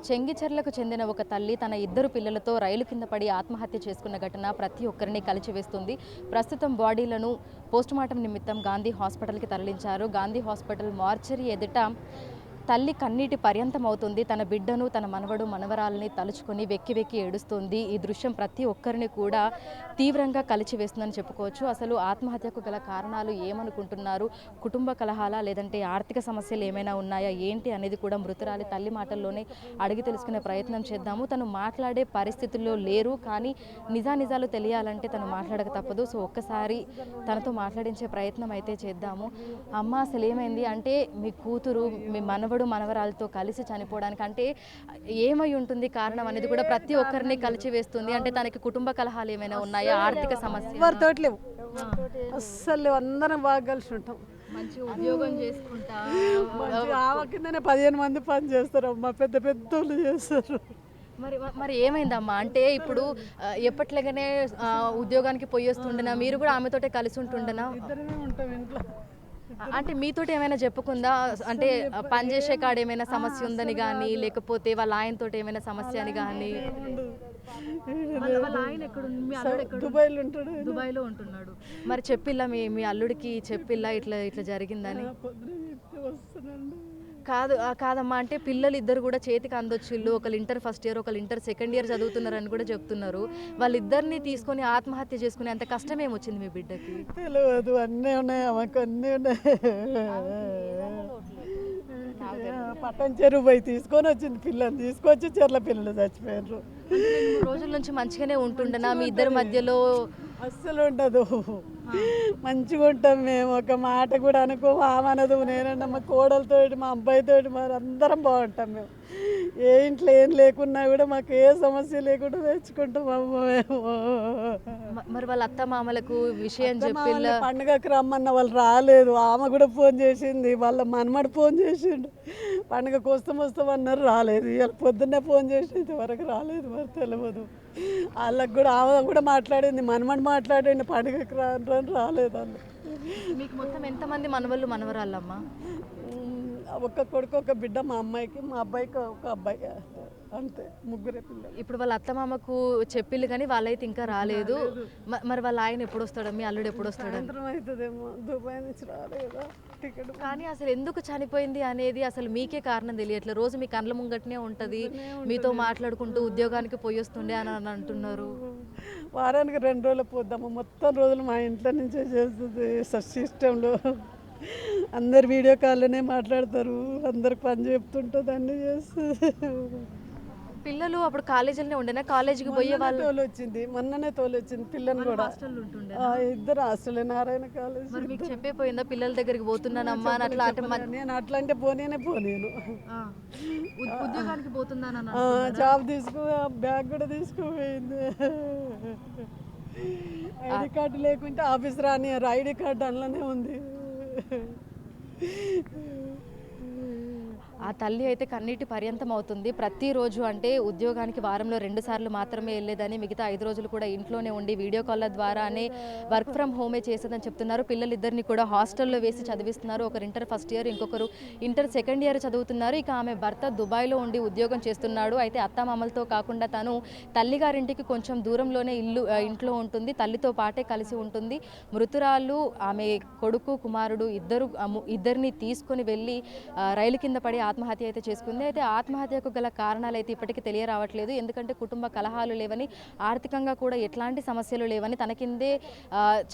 చెంగిచెర్లకు చెందిన ఒక తల్లి తన ఇద్దరు పిల్లలతో రైలు కింద పడి ఆత్మహత్య చేసుకున్న ఘటన ప్రతి ఒక్కరిని కలిచివేస్తుంది. ప్రస్తుతం బాడీలను పోస్టుమార్టం నిమిత్తం గాంధీ హాస్పిటల్కి తరలించారు. గాంధీ హాస్పిటల్ మార్చరీ ఎదుట తల్లి కన్నీటి పర్యంతం అవుతుంది. తన బిడ్డను, తన మనవడు మనవరాలని తలుచుకొని వెక్కి వెక్కి ఏడుస్తుంది. ఈ దృశ్యం ప్రతి ఒక్కరిని కూడా తీవ్రంగా కలిచివేస్తుందని చెప్పుకోవచ్చు. అసలు ఆత్మహత్యకు గల కారణాలు ఏమనుకుంటున్నారు? కుటుంబ కలహాలా, లేదంటే ఆర్థిక సమస్యలు ఏమైనా ఉన్నాయా, ఏంటి అనేది కూడా మృతురాలి తల్లి మాటల్లోనే అడిగి తెలుసుకునే ప్రయత్నం చేద్దాము. తను మాట్లాడే పరిస్థితుల్లో లేరు, కానీ నిజానిజాలు తెలియాలంటే తను మాట్లాడక తప్పదు. సో ఒక్కసారి తనతో మాట్లాడించే ప్రయత్నం అయితే చేద్దాము. అమ్మ, అసలు ఏమైంది? అంటే మీ కూతురు, మీ మనవడు మనవరాలతో కలిసి చనిపోవడానికి అంటే ఏమై ఉంటుంది కారణం అనేది కూడా ప్రతి ఒక్కరిని కలిసి వేస్తుంది. అంటే తనకి కుటుంబ కలహాలు ఏమైనా ఉన్నాయా, ఆర్థిక సమస్య? ఎవరితోటి లేవు, అస్సలు లేవు. అందరం బాగా కలిసి ఉంటాం. మంచి ఉద్యోగం చేసుకుంటా ఆమె కిందనే 15 మంది పని చేస్తారు అమ్మా, పెద్ద పెద్దోళ్ళు చేస్తారు. మరి మరి ఏమైందమ్మా? అంటే ఇప్పుడు ఎప్పట్లాగానే ఉద్యోగానికి పోయి వస్తుండేనా? మీరు కూడా ఆమెతోటే కలిసి ఉంటుండేనా? ఇద్దరమే ఉంటాం ఇంట్లో. అంటే మీతోటి ఏమైనా చెప్పుకుందా? అంటే పనిచేసే కాడ ఏమైనా సమస్య ఉందని కానీ, లేకపోతే వాళ్ళ ఆయనతో ఏమైనా సమస్య అని కానీ? దుబాయ్లో ఉంటాడు. దుబాయ్లో ఉంటున్నాడు. మరి చెప్పిల్లా మీ అల్లుడికి చెప్పిల్లా ఇట్లా ఇట్లా జరిగిందని? కాదమ్మా, అంటే పిల్లలు ఇద్దరు కూడా చేతికి అందొచ్చిళ్ళు. ఒకళ్ళు ఇంటర్ ఫస్ట్ ఇయర్, ఒకళ్ళు ఇంటర్ సెకండ్ ఇయర్ చదువుతున్నారని కూడా చెప్తున్నారు. వాళ్ళిద్దరిని తీసుకొని ఆత్మహత్య చేసుకునే అంత కష్టం ఏమొచ్చింది మీ బిడ్డకి? తెలియదు, అన్నీ ఉన్నాయి ఆమెకు, అన్నీ ఉన్నాయి. పట్టణ చెరువు పోయి తీసుకొని వచ్చింది పిల్లల్ని, తీసుకొచ్చి చెర్ల పిల్లలు చచ్చిపోయారు. రోజుల నుంచి మంచిగానే ఉంటుండనా మీ ఇద్దరి మధ్యలో? అస్సలు ఉండదు, మంచిగా ఉంటాం మేము. ఒక మాట కూడా అనుకో, ఆమెనదు, నేనన్నా మా కోడలతోటి, మా అబ్బాయితోటి, మరి అందరం బాగుంటాం మేము. ఏ ఇంట్లో ఏం లేకున్నా కూడా మాకు ఏ సమస్య లేకుండా తెచ్చుకుంటాం అమ్మ మేము. మరి వాళ్ళ అత్త మామలకు విషయం చెప్పి పండుగకి రమ్మన్న వాళ్ళు రాలేదు. ఆమె కూడా ఫోన్ చేసింది, వాళ్ళ మనమడు ఫోన్ చేసిండు, పండుగకు వస్తామన్నారు, రాలేదు. ఇవాళ పొద్దున్నే ఫోన్ చేసి ఇంతవరకు రాలేదు, మరి తెలియదు. వాళ్ళకి కూడా ఆమె కూడా మాట్లాడింది, మనమడు మాట్లాడండి, పండుగకి రాలేదు వాళ్ళు. మీకు మొత్తం ఎంతమంది మనవళ్ళు మనవరాళ్ళమ్మా? ఒక్క కొడుకు, ఒక బిడ్డ, మా అమ్మాయికి, మా అబ్బాయికి ఒక అబ్బాయి, అంతే, ముగ్గురే పిల్లలు. ఇప్పుడు వాళ్ళ అత్తమామకు చెప్పిల్లు కానీ వాళ్ళైతే ఇంకా రాలేదు. మరి వాళ్ళ ఆయన ఎప్పుడు వస్తాడు? మీ అల్లుడు ఎప్పుడు వస్తాడు? సాయంత్రం అవుతుందేమో, దుబాయ్ నుంచి రాలేదా టికెట్. కానీ అసలు ఎందుకు చనిపోయింది అనేది అసలు మీకే కారణం తెలియట్లేదు. రోజు మీ కళ్ళ ముంగట్నే ఉంటుంది, మీతో మాట్లాడుకుంటూ ఉద్యోగానికి పోయి వస్తుండే అని అంటున్నారు. వారానికి 2 రోజులు పోద్దాము, మొత్తం రోజులు మా ఇంట్లో నుంచే చేస్తుంది. సిస్టంలో అందరు వీడియో కాల్లోనే మాట్లాడతారు, అందరికి పని చెప్తుంటుంది, అన్నీ చేస్తుంది. పిల్లలు అప్పుడు కాలేజీలోనే ఉండేనా? కాలేజీకి పోయే వాళ్ళు? తోలొచ్చింది, మొన్ననే తోలొచ్చింది పిల్లని కూడా. ఇద్దరు హాస్టల్, నారాయణ కాలేజ్. మరి మీకు చెప్పిపోయిందా పిల్లల దగ్గరికి పోతున్నానమ్మా అని? అట్లా నేను అట్లా అంటే పోనేను. ఉద్యోగానికి పోతున్నాను, జాబ్ తీసుకో, బ్యాగ్ కూడా తీసుకుపోయింది. ఐడి కార్డు లేకుంటే ఆఫీస్ రానియరు, ఐడి కార్డు అందులోనే ఉంది. ఆ తల్లి అయితే కన్నీటి పర్యంతం అవుతుంది. ప్రతిరోజు అంటే ఉద్యోగానికి వారంలో 2 సార్లు మాత్రమే వెళ్ళేదని, మిగతా 5 రోజులు కూడా ఇంట్లోనే ఉండి వీడియో కాల్ల ద్వారానే వర్క్ ఫ్రమ్ హోమే చేసేదని చెప్తున్నారు. పిల్లలిద్దరిని కూడా హాస్టల్లో వేసి చదివిస్తున్నారు. ఒకరు ఇంటర్ ఫస్ట్ ఇయర్, ఇంకొకరు ఇంటర్ సెకండ్ ఇయర్ చదువుతున్నారు. ఇక ఆమె భర్త దుబాయ్లో ఉండి ఉద్యోగం చేస్తున్నాడు. అయితే అత్తామామలతో కాకుండా తను తల్లిగారింటికి కొంచెం దూరంలోనే ఇంట్లో ఉంటుంది, తల్లితో పాటే కలిసి ఉంటుంది. మృతురాలు ఆమె కొడుకు, కుమారుడు ఇద్దరిని తీసుకొని వెళ్ళి రైలు కింద పడి ఆత్మహత్య అయితే చేసుకుంది. అయితే ఆత్మహత్యకు గల కారణాలు అయితే ఇప్పటికీ తెలియరావట్లేదు. ఎందుకంటే కుటుంబ కలహాలు లేవని, ఆర్థికంగా కూడా ఎట్లాంటి సమస్యలు లేవని, తన కిందే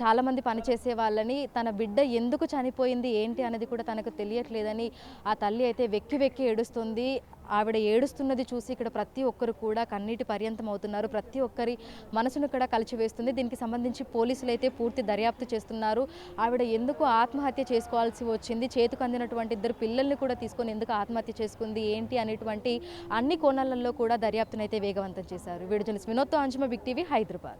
చాలామంది పనిచేసే వాళ్ళని, తన బిడ్డ ఎందుకు చనిపోయింది ఏంటి అనేది కూడా తనకు తెలియట్లేదని ఆ తల్లి అయితే వెక్కి వెక్కి ఏడుస్తుంది. ఆవిడ ఏడుస్తున్నది చూసి ఇక్కడ ప్రతి ఒక్కరు కూడా కన్నీటి పర్యంతం అవుతున్నారు. ప్రతి ఒక్కరి మనసును కూడా కలిచివేస్తుంది. దీనికి సంబంధించి పోలీసులు అయితే పూర్తి దర్యాప్తు చేస్తున్నారు. ఆవిడ ఎందుకు ఆత్మహత్య చేసుకోవాల్సి వచ్చింది, చేతికి అందినటువంటి 2 పిల్లల్ని కూడా తీసుకొని ఎందుకు ఆత్మహత్య చేసుకుంది ఏంటి అనేటువంటి అన్ని కోణాలలో కూడా దర్యాప్తునైతే వేగవంతం చేశారు. వీడియో జర్నలిస్ట్ వినోద్తో అంజుమ, బిగ్ టీవీ, హైదరాబాద్.